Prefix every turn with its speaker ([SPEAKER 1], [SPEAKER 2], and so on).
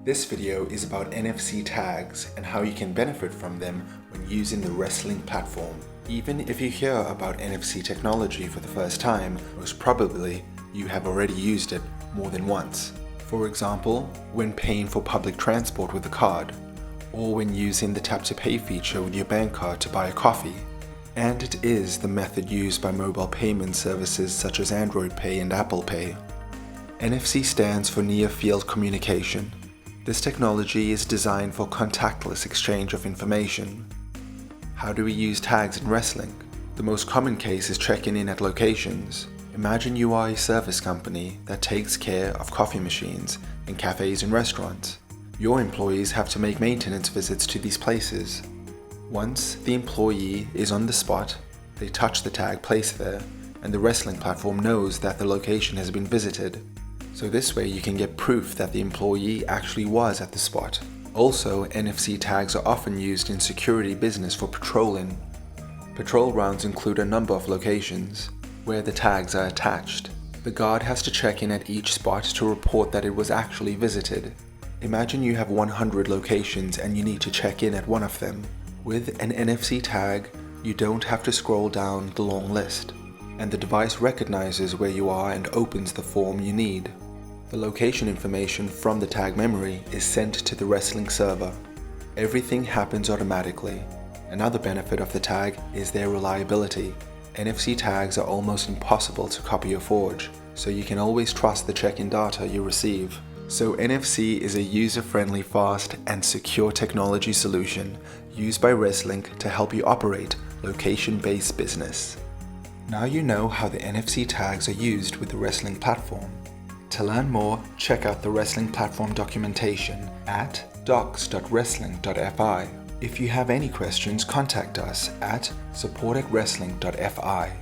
[SPEAKER 1] This video is about NFC tags and how you can benefit from them when using the Reslink platform. Even if you hear about NFC technology for the first time, most probably you have already used it more than once. For example, when paying for public transport with a card, or when using the tap to pay feature with your bank card to buy a coffee. And it is the method used by mobile payment services such as Android Pay and Apple Pay. NFC stands for Near Field Communication. This technology is designed for contactless exchange of information. How do we use tags in Reslink? The most common case is checking in at locations. Imagine you are a service company that takes care of coffee machines in cafes and restaurants. Your employees have to make maintenance visits to these places. Once the employee is on the spot, they touch the tag placed there, and the Reslink platform knows that the location has been visited. So this way you can get proof that the employee actually was at the spot. Also, NFC tags are often used in security business for patrolling. Patrol rounds include a number of locations where the tags are attached. The guard has to check in at each spot to report that it was actually visited. Imagine you have 100 locations and you need to check in at one of them. With an NFC tag, you don't have to scroll down the long list, and the device recognizes where you are and opens the form you need. The location information from the tag memory is sent to the Reslink server. Everything happens automatically. Another benefit of the tag is their reliability. NFC tags are almost impossible to copy or forge, so you can always trust the check-in data you receive. So NFC is a user-friendly, fast, and secure technology solution used by Reslink to help you operate location-based business. Now you know how the NFC tags are used with the Reslink platform. To learn more, check out the Reslink platform documentation at docs.reslink.fi. If you have any questions, contact us at support@reslink.fi.